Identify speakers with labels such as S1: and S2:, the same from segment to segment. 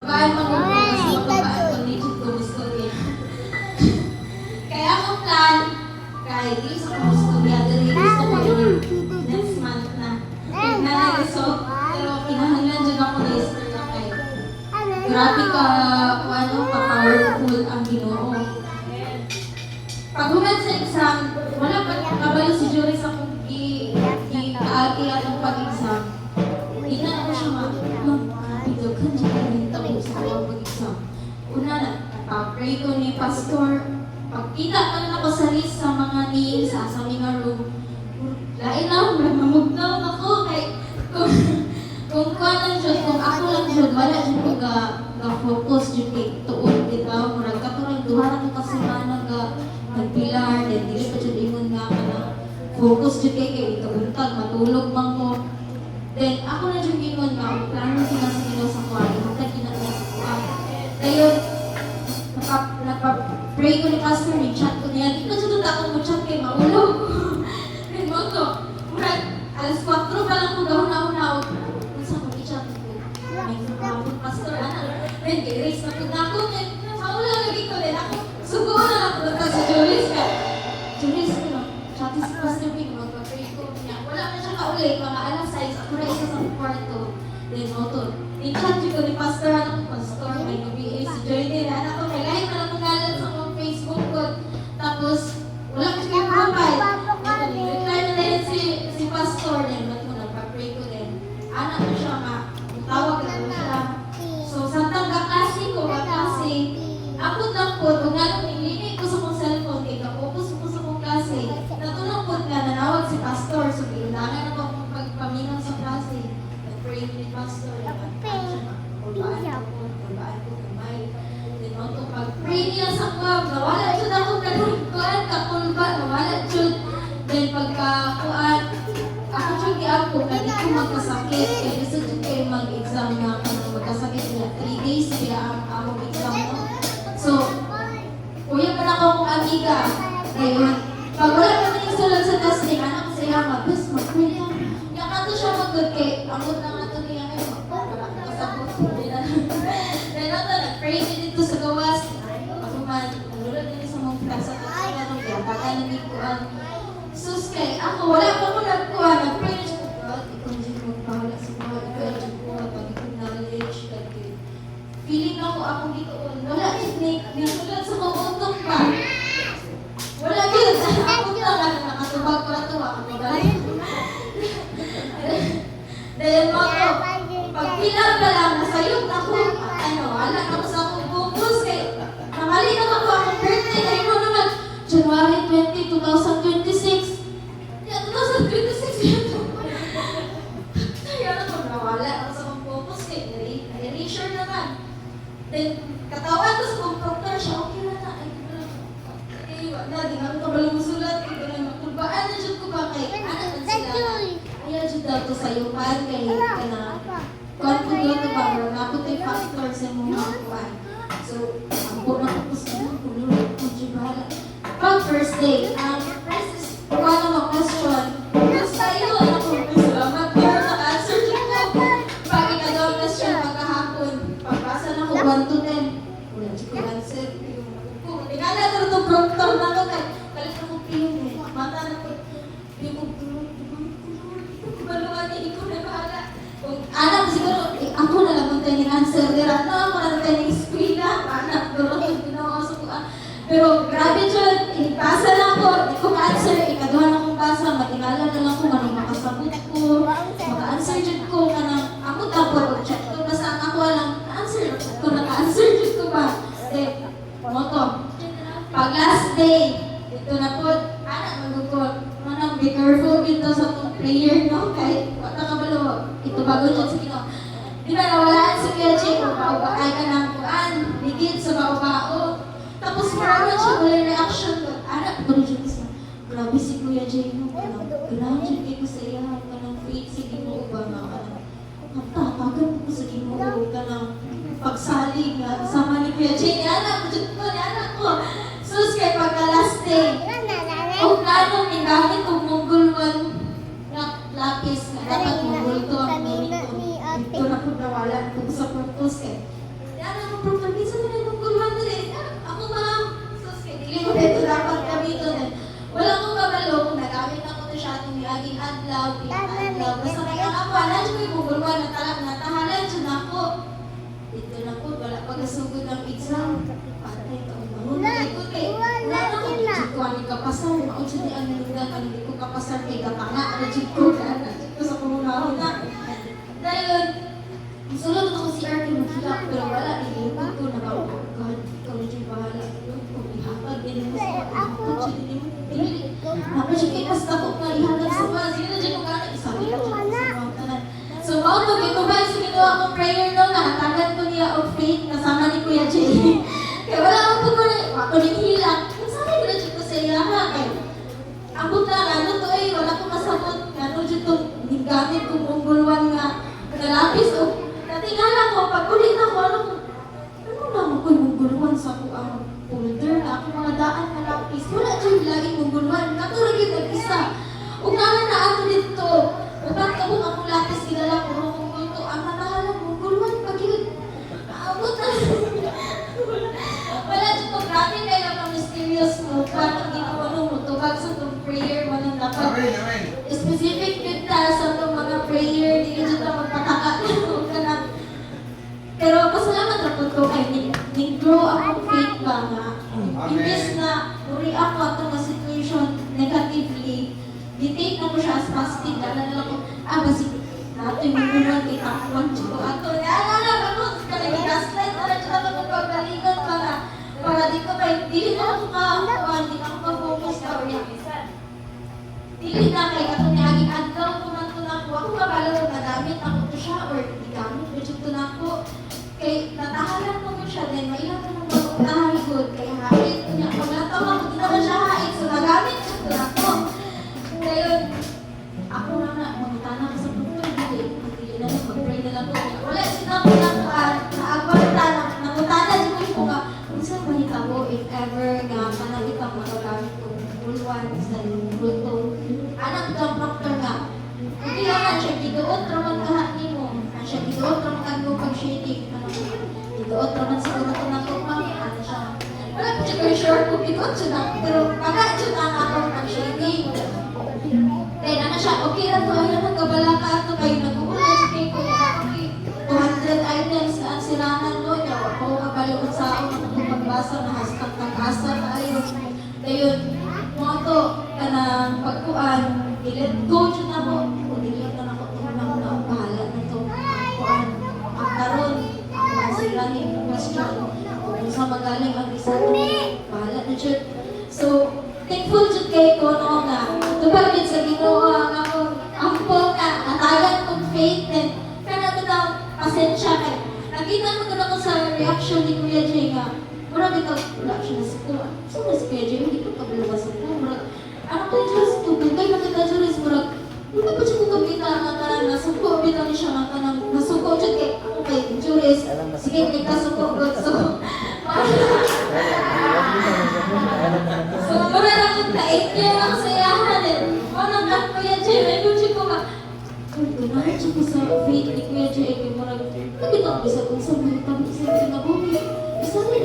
S1: Babae mag-ugas, babae ko ni Chip Kumistorya. Kaya akong plan, kahit di sa Kumistorya, dahil gusto ko yun next month na. Nanaresok, pero kinahanglan dyan ako na istorya kay. Grabe ka, ka-powerful ang Ginoo. Pag humad sa exam, wala pa kabalo si Jory sa kung i-aagi atong pag-exam. Hindi na ako siya mabidoghan siya kung sa akong pag-exam. Una na, pag-pray ko ni Pastor, pagkita ka na ako sa list sa mga names sa mga room, lain lang, mamugnaw ako kay kung kanan dyan, kung ako lang dyan, wala dyan ko ga-focus dyan kay tuon, dito, murag katurang duha na kasi mana nagpilar, then dili pa dyan ingon nga ka na focus dyan kay ito untag, matulog man ko. Then ako na dyan ingon nga, plano sila sa ilo sa kuwari, matag ginagya sa kuwari. Ngayon, nagpa-pray ko ni Pastor, ni chat ko niya, di ko dyan ako mo chat kay maulog. Then mo to, murag, alas 4 pa lang ko gahon-ahon-ahon. Unsa ko i-chat ko? May nakapun Pastor, then i-raise na ko na ako, then maulaw lagi ko, then ako, sugo na ako doon sa Juris ka. Juris, chat si Pastor Pig, magpa-pray ko niya. Wala na siya kauli, mga alas 6, ako na isa sa kwarto. Then mo to, in-chat ko ni Pastor, Pastor, may nabihi si Joy din, anak ko, may live na akong galan sa mga Facebook ko. Tapos, wala ko siya yung mobile. Reply na din si Pastor, then ba't mo nagpa-pray ko din. Anak ko siya, tawag na ko siya. So, santang kaklase ko, kaklase. Ako lang po, kung nga nung nilini ko sa kong cellphone, kaya focus ko sa kong klase. Natulong po nga, nanawag si Pastor. So, bilangan ako kung pagpaminaw sa klase. Nag-pray ni Pastor. Kulbaan ko kumay. Then, ito, pag-pray niya sa kwab, nawala dyan ako kanungkuan, kakulba, nawala dyan. Then, pagkakuan, ako dyan ako, hindi ko magkasakit. Kaya gusto dyan kayo mag-exam na magkasakit niya. 3 days kaya ang exam mo. So, kuya pa na ako kong amiga. Ngayon, pag wala pa rin sulod sa testing, anak ko siya, mag-bus, mag-pray lang. Yung ato siya mag-good kay, amot na nga ito niya ngayon, wala ko kasabot. Then ito, nag-pray din dito sa gawas. Ako man, nalulod din sa mga klasa ko. Kaya nung yatakan na din ko ang sus kay, ako, wala pa ko nagkuha, nag-pray na siya. Ikaw dyan ko, pawala sa mga, ikaw dyan ko, pag-knowledge, feeling ako akong dito, wala din sulod sa kumuntok pa. Wala din, ako lang, nakatubag ko na ito, ako magaling. Dahil mga, pag pilang ka lang, nasayog ako, wala ako sa akong focus, kay, namali na ako akong birthday, dahil mo naman, January 20, 2026. Yeah, 2026 yun. Kaya ako, nawala ako sa akong focus, kay, erasure naman. Then, katawan ko sa computer siya, okay na na. Ay, wala, di nga ko balang sulat. Kulbaan na dyan ko ba kay, anak na sila. Ayaw dyan daw to sa'yo, paan kay, na, kuhan ko doon na ba, marang ako tayo pastor sa mga kuhan. So, ang po na ko sa mga kululog ko dyan bahala. Pag first day, kuhan na mga question. Basta yun, ako, salamat po, naka-answer dyan ko. Pag ikadawang question, pagkahapon, pagbasa na ko 1 to 10. Wala dyan ko answer. Hindi ka na ito prompter na ako. Kalit ako piyong eh. Mata na ko. Hindi ko baluan niya. Ikaw na bahala. Kung anak siguro, ako na lang kung tayo answer. Dira na ako na tayo ng eskwela. Anak, doon ako ginawa sa kuha. Pero grabe dyan. Inipasa na ako. Hindi ko ma-answer. Ikaduhan akong basa. Matingala na lang ko. Manong makasabot ko. Maka-answer dyan ko. Ako tapos. Check ko. Basta ako lang. Answer. Kung naka-answer dyan ko ba. Moto. Pag last day, ito na po, anak, magugod. Manang, be careful dito sa itong prayer, no? Kahit, nakabalo, ito bago dyan sa Ginoo. Di ba, nawalaan si Kuya Jake, baubaan ka ng kuan, ligid sa baubao. Tapos, maraming siya, walang reaction ko. Anak, ito na dyan sa, grabe si Kuya Jake, no? Ganahan dyan kayo ko sa iya, kanang faith sa Ginoo ba, mga tatagan ko sa Ginoo, kanang pagsalig, sama ni Kuya Jake, ni anak ko, sus kay pagka last day. Kung gano'n, may gamit kong munggulwan na lapis na dapat munggul to ang gamit ko. Ito na po nawala kung sa purpose eh. Yan ang problem. Minsan na yung gulwan na rin. Ako ma'am, sus, hindi mo ito dapat kami doon eh. Wala akong kabalo kung nagamit ako na siya itong laging adlaw, pinag-adlaw. Basta kaya ako, alam siya yung gulwan na tahalan siya na ako. Dito na po, wala pag-asugod ng exam. Patay ito, wala na ko, dito ko ang ikapasar. Maon siya di ang nilungan, ang hindi ko kapasar kay Gatanga. Rajid ko sa kumunahon na. Dahil, sulod ako si Arky maghilak, pero wala, nilipid ko na ba, oh God, ikaw na dyan bahala. Kung ihatag, din mo sa ihatag siya, din mo pinili. Ako siya kay kasta ko nga ihatag sa mga, sige na dyan kung gano'n, isabi ko siya sa mga tanan. So, mautog, ito ba yung ginawa akong prayer no, nahatagan ko niya of faith, kasama ni Kuya Jay. Kaya wala akong po ko na, ako rin hilang. Sabi ko na dyan ko sa iya, ha, eh. Abot na, ano to eh, wala ko masabot. Ano dyan itong gamit kong unggulwan nga, nalapis o, natingala ko, pag ulit ako, ano naman ko yung unggulwan sa ko ang folder na ako mga daan na lapis. Wala dyan laging unggulwan, natulog yung nag-isa. Kung naman na ako dito, upang kabong ako lapis, kilala ko kung ito, ang natahalang unggulwan, pag yun, abot na. Wala dyan ko, grabe kayo ang mysterious mo, parang ginawa mo, tubag sa itong prayer, walang dapat. Specific yun na sa itong mga prayer, di ka dyan magpataka na. Pero pasalamat ako ko kay nag-grow akong faith ba nga. Imbes na react ako ito nga situation negatively, di-take na ko siya as positive, dala na ko, basi natin yung buwan kay kakuan ko ato. Naalala ako, kanag-gaslight na ito ako pagbalingan para di ko dili na ako kakuan, di na ako ka-focus na orientation. Dili na kay kato ni aging adlaw kuman ko na ako kabalo nagamit ako to siya or igamit ko dito na ako. Kay natahalan ko siya then mailang ko nang magtahigod kay hait niya pag natawa ko di naman siya hait so nagamit ko na ako. Ngayon ako na magtana ko sa doktor dili na mag-pray na lang ko. Wala sinabi na ko naagwarta nangutana dito ko nga unsa ba hitabo if ever nga kanang itang magagamit ko bulwan sa luto. Anak ng doktor nga. Hindi lang siya giduot raman kahat nimo. Siya giduot raman kag pag-shading. Giduot raman siguro ko na ko ma'am. Ano siya? Wala ko siya sure kung giduot siya na. Pero pagka siya na akong pag-shading. Then ano siya, okay lang to. Ayaw nagkabala ka ito kayo. Nag-uulan siya kayo kung 200 items na ang silangan mo. Yawa ko kabalukot sa ako ng pagbasa na hashtag ng-asa na ayaw. Ayun, mga to, kanang pagkuan, i-let go dyan na mo. O dili na ako itong na bahala na ito. Pagkuan, ang taron, ang sila yung question. Kung sa magaling ang isa ito, bahala na dyan. So, thankful dyan kayo ko no nga. Ito ba yun sa ginoo ang akong ampong na natagan kong faith and kaya ko daw pasensya kay. Nakita mo ko na ko sa reaction ni Kuya Jay nga. Murag ito, wala siya na sa kuha. So, na si Kuya Jay, hindi ko kabalawa sa kuha. Murag, ano ko yung Diyos, tubigay na kita Diyos, murag, hindi pa siya kung kabita nga nasuko, bitaw niya siya nga nasuko, dyan kay, ako kay Diyos, sige, kay kasuko, God, so, so, murag akong na-8 ako sa iyahan, manang ka Kuya Jay, may Diyos ko nga, ganahan siya ko sa faith ni Kuya Jay, kay murag, nabitang bisa kung sa mga tabi sa pinabumi, isalit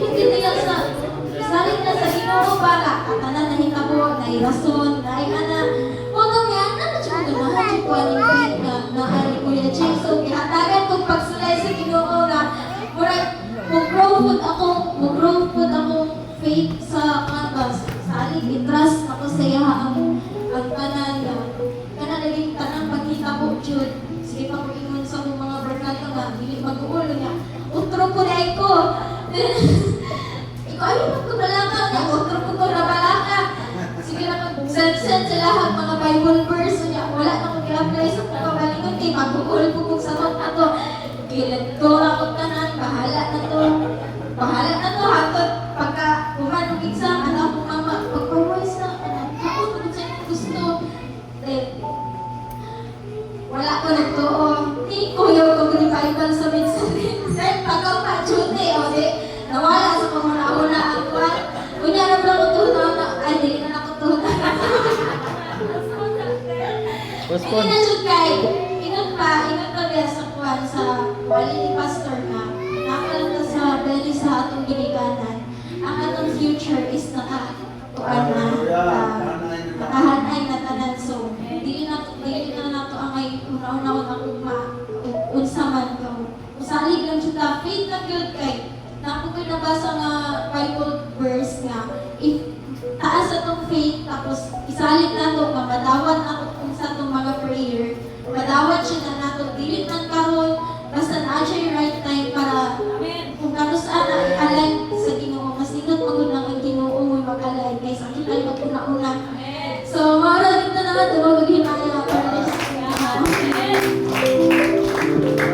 S1: na sa ginoo bala, katanan na hitabo, na irason, na ana. Moto nga, naman siya kung ganahan siya ko aning faith na naari Kuya Jay. So, ihatagan kong pagsulay sa ginoo na murag, mag-grow food akong faith sa kanbas. Sa aling i-trust ako sa iya ang kanan na naging tanang pagkita ko, Jude. Sige pa ko ingon sa mga barkada nga, hindi mag-uulo niya. Utro ko na ko. Ikaw, ayaw magkabalaka niya. Utro ko na balaka. Sige na mag-send sa lahat mga Bible verse niya. Wala na kong i-apply sa pagkabalingon. Di mag-uulo ko kung sagot na to. Gilat ko na ko tanan. Bahala na to. Bahala na to. Hatod pagka kumanong exam, anak ko mama, pag-provise na. Ako, naman siya gusto. Wala ko nagtuo. Hindi ko yung revival sa minsan. Then, pagkaw pa, June, o di, nawala sa panguna-una ang kuwan. Kunya na lang ko tuhon na, ay, di na ako tuhon na. Hindi na June kay, ingat pa kaya sa kuwan sa wali ni pastor na. Nakalang na sa future is nakahanay na tanan. So, di na nato ang may una-una akong unsa man to. Usalig lang siya faith na gyud kay napo ko'y nabasa nga Bible verse nga if taas atong faith